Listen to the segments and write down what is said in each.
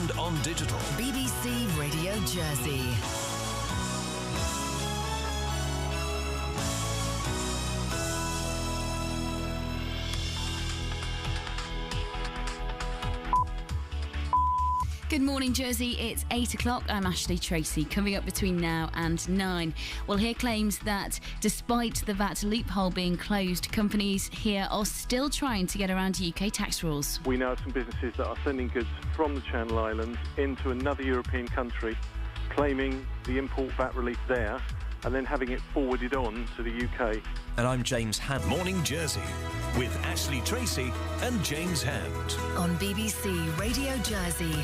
and on digital. BBC Radio Jersey. Good morning, Jersey. It's 8 o'clock. I'm Ashlea Tracey. Coming up between now and 9, we'll hear claims that despite the VAT loophole being closed, companies here are still trying to get around UK tax rules. We know of some businesses that are sending goods from the Channel Islands into another European country, claiming the import VAT relief there, and then having it forwarded on to the UK. And I'm James Hand. Morning Jersey with Ashlea Tracey and James Hand. On BBC Radio Jersey.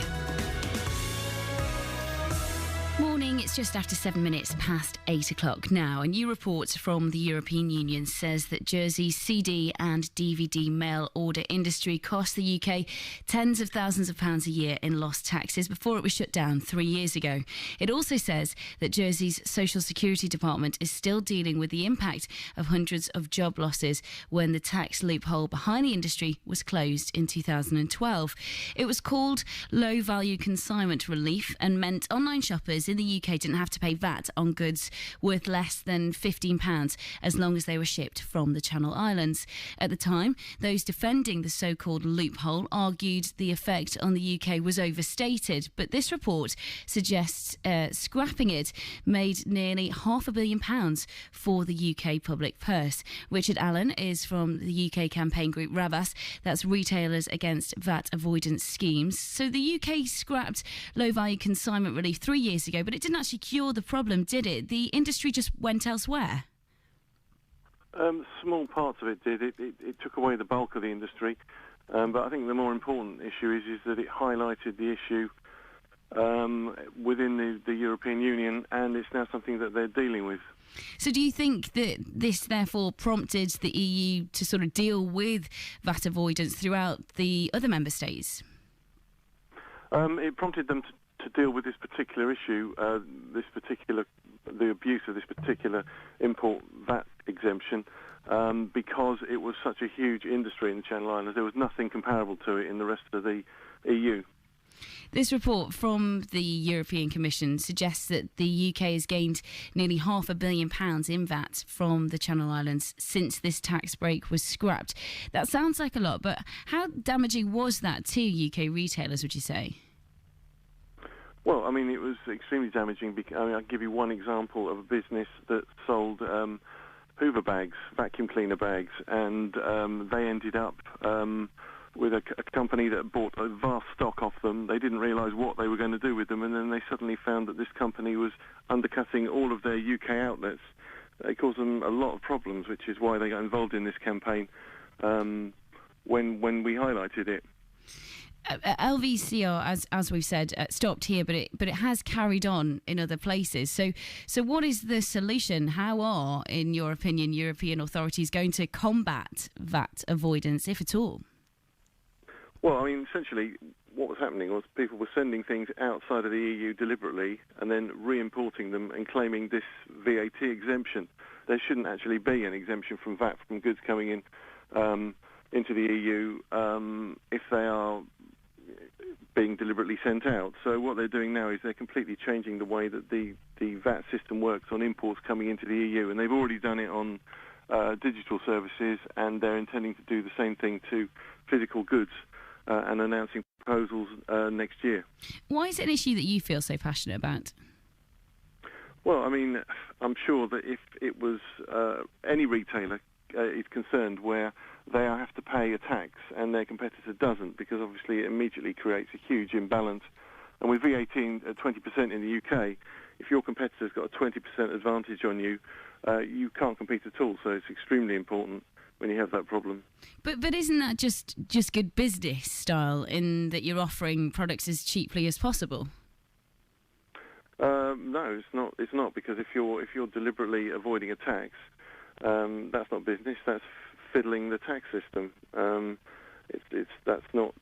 Morning, it's just after 7 minutes past 8 o'clock now. A new report from the European Union says that Jersey's CD and DVD mail order industry cost the UK tens of thousands of pounds a year in lost taxes before it was shut down 3 years ago. It also says that Jersey's Social Security Department is still dealing with the impact of hundreds of job losses when the tax loophole behind the industry was closed in 2012. It was called Low Value Consignment Relief and meant online shoppers in the UK didn't have to pay VAT on goods worth less than £15 as long as they were shipped from the Channel Islands. At the time, those defending the so-called loophole argued the effect on the UK was overstated, but this report suggests scrapping it made nearly £500 million for the UK public purse. Richard Allen is from the UK campaign group RAVAS, that's Retailers Against VAT Avoidance Schemes. So the UK scrapped low-value consignment relief 3 years ago, but it didn't actually cure the problem, did it? The industry just went elsewhere. Small parts of it did. It took away the bulk of the industry. But I think the more important issue is that it highlighted the issue within the European Union, and it's now something that they're dealing with. So do you think that this therefore prompted the EU to sort of deal with VAT avoidance throughout the other member states? It prompted them to deal with this particular issue, the abuse of this particular import VAT exemption, because it was such a huge industry in the Channel Islands. There was nothing comparable to it in the rest of the EU. This report from the European Commission suggests that the UK has gained nearly £500 million in VAT from the Channel Islands since this tax break was scrapped. That sounds like a lot, but how damaging was that to UK retailers, would you say? Well, I mean, it was extremely damaging. I'll give you one example of a business that sold Hoover bags, vacuum cleaner bags, and they ended up with a company that bought a vast stock off them. They didn't realise what they were going to do with them, and then they suddenly found that this company was undercutting all of their UK outlets. It caused them a lot of problems, which is why they got involved in this campaign when we highlighted it. LVCR, as we've said, stopped here, but it has carried on in other places. So what is the solution? How are, in your opinion, European authorities going to combat VAT avoidance, if at all? Well, I mean, essentially, what was happening was people were sending things outside of the EU deliberately and then re-importing them and claiming this VAT exemption. There shouldn't actually be an exemption from VAT from goods coming in into the EU if they are being deliberatally sent out. So what they're doing now is they're completely changing the way that the VAT system works on imports coming into the EU, and they've already done it on digital services, and they're intending to do the same thing to physical goods and announcing proposals next year. Why is it an issue that you feel so passionate about? Well, I mean, I'm sure that if it was any retailer is concerned where they have to pay a tax and their competitor doesn't, because obviously it immediately creates a huge imbalance. And with VAT at 20% in the UK, if your competitor's got a 20% advantage on you, you can't compete at all. So it's extremely important when you have that problem. But isn't that just good business style in that you're offering products as cheaply as possible? No, it's not. It's not, because if you're deliberately avoiding a tax, that's not business. That's fiddling the tax system. That's not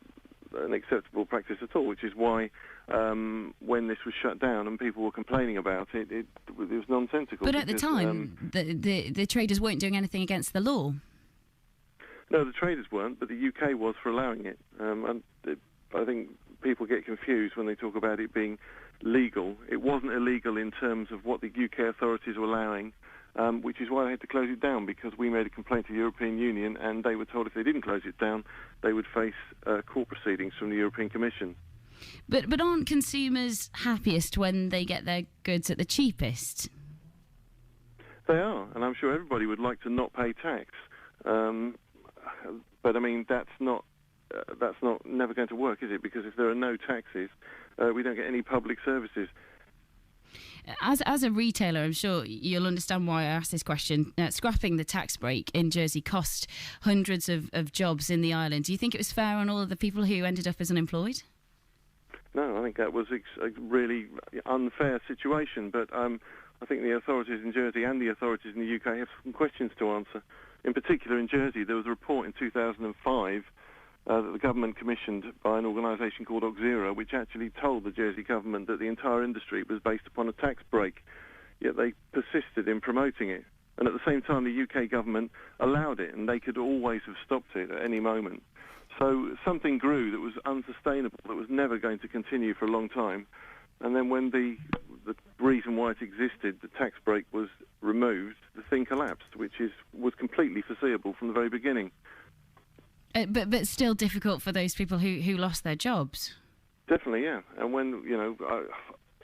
an acceptable practice at all. Which is why when this was shut down and people were complaining about it, it was nonsensical. But at the time, the traders weren't doing anything against the law. No, the traders weren't, but the UK was for allowing it. And I think people get confused when they talk about it being legal. It wasn't illegal in terms of what the UK authorities were allowing, which is why they had to close it down, because we made a complaint to the European Union and they were told if they didn't close it down, they would face court proceedings from the European Commission. But aren't consumers happiest when they get their goods at the cheapest? They are, and I'm sure everybody would like to not pay tax. But I mean, that's not never going to work, is it? Because if there are no taxes, we don't get any public services. As a retailer, I'm sure you'll understand why I asked this question. Scrapping the tax break in Jersey cost hundreds of jobs in the island. Do you think it was fair on all of the people who ended up as unemployed? No, I think that was a really unfair situation. But I think the authorities in Jersey and the authorities in the UK have some questions to answer. In particular, in Jersey, there was a report in 2005 that the government commissioned by an organisation called Auxera, which actually told the Jersey government that the entire industry was based upon a tax break, yet they persisted in promoting it. And at the same time, the UK government allowed it, and they could always have stopped it at any moment. So something grew that was unsustainable, that was never going to continue for a long time. And then when the reason why it existed, the tax break, was removed, the thing collapsed, which was completely foreseeable from the very beginning. But still difficult for those people who lost their jobs. Definitely, yeah. And when,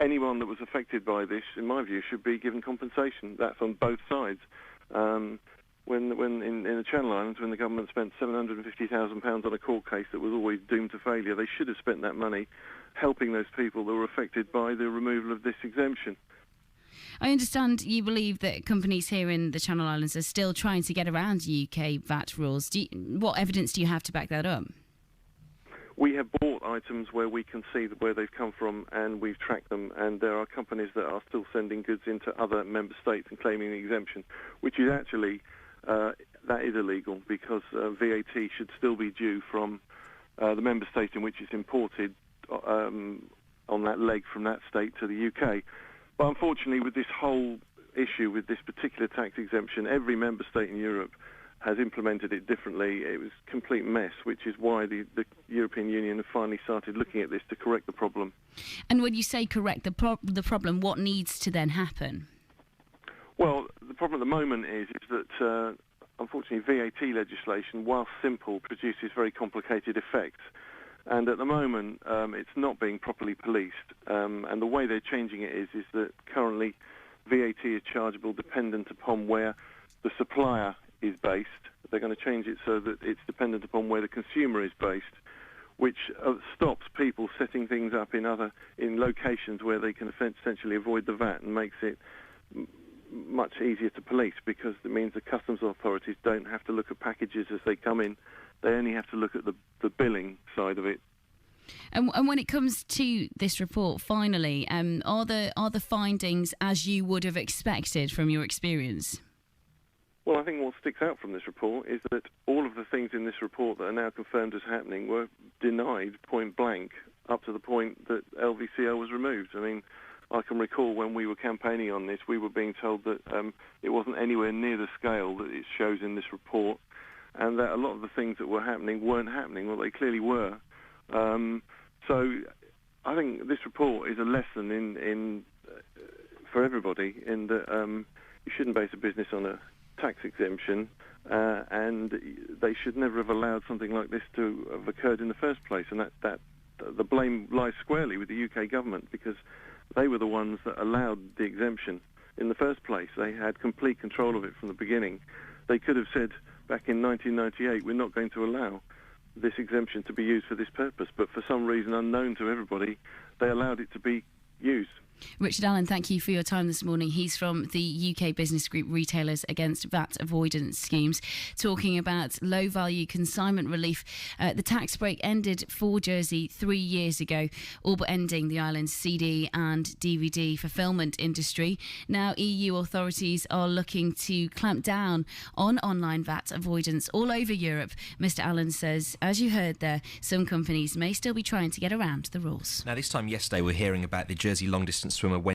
anyone that was affected by this, in my view, should be given compensation. That's on both sides. When in the Channel Islands, when the government spent £750,000 on a court case that was always doomed to failure, they should have spent that money helping those people that were affected by the removal of this exemption. I understand you believe that companies here in the Channel Islands are still trying to get around UK VAT rules. What evidence do you have to back that up? We have bought items where we can see where they've come from, and we've tracked them, and there are companies that are still sending goods into other member states and claiming the exemption, which is actually, that is illegal, because VAT should still be due from the member state in which it's imported on that leg from that state to the UK. But unfortunately, with this whole issue, with this particular tax exemption, every member state in Europe has implemented it differently. It was a complete mess, which is why the European Union have finally started looking at this to correct the problem. And when you say correct the problem, what needs to then happen? Well, the problem at the moment is that, unfortunately, VAT legislation, while simple, produces very complicated effects. And at the moment, it's not being properly policed. And the way they're changing it is that currently VAT is chargeable dependent upon where the supplier is based. They're going to change it so that it's dependent upon where the consumer is based, which stops people setting things up in locations where they can essentially avoid the VAT, and makes it much easier to police, because it means the customs authorities don't have to look at packages as they come in. They only have to look at the billing side of it. And when it comes to this report, finally, are the findings as you would have expected from your experience? Well, I think what sticks out from this report is that all of the things in this report that are now confirmed as happening were denied point blank, up to the point that LVCR was removed. I mean, I can recall when we were campaigning on this, we were being told that it wasn't anywhere near the scale that it shows in this report, and that a lot of the things that were happening weren't happening. Well, they clearly were. So I think this report is a lesson in for everybody, in that you shouldn't base a business on a tax exemption, and they should never have allowed something like this to have occurred in the first place. And that the blame lies squarely with the UK government, because they were the ones that allowed the exemption in the first place. They had complete control of it from the beginning. They could have said back in 1998, we're not going to allow this exemption to be used for this purpose, but for some reason unknown to everybody, they allowed it to be used. Richard Allen, thank you for your time this morning. He's from the UK business group Retailers Against VAT Avoidance Schemes, talking about low value consignment relief. The tax break ended for Jersey 3 years ago, all but ending the island's CD and DVD fulfilment industry. Now EU authorities are looking to clamp down on online VAT avoidance all over Europe. Mr. Allen says, as you heard there, some companies may still be trying to get around the rules. Now, this time yesterday, we're hearing about the Jersey long-distance swimmer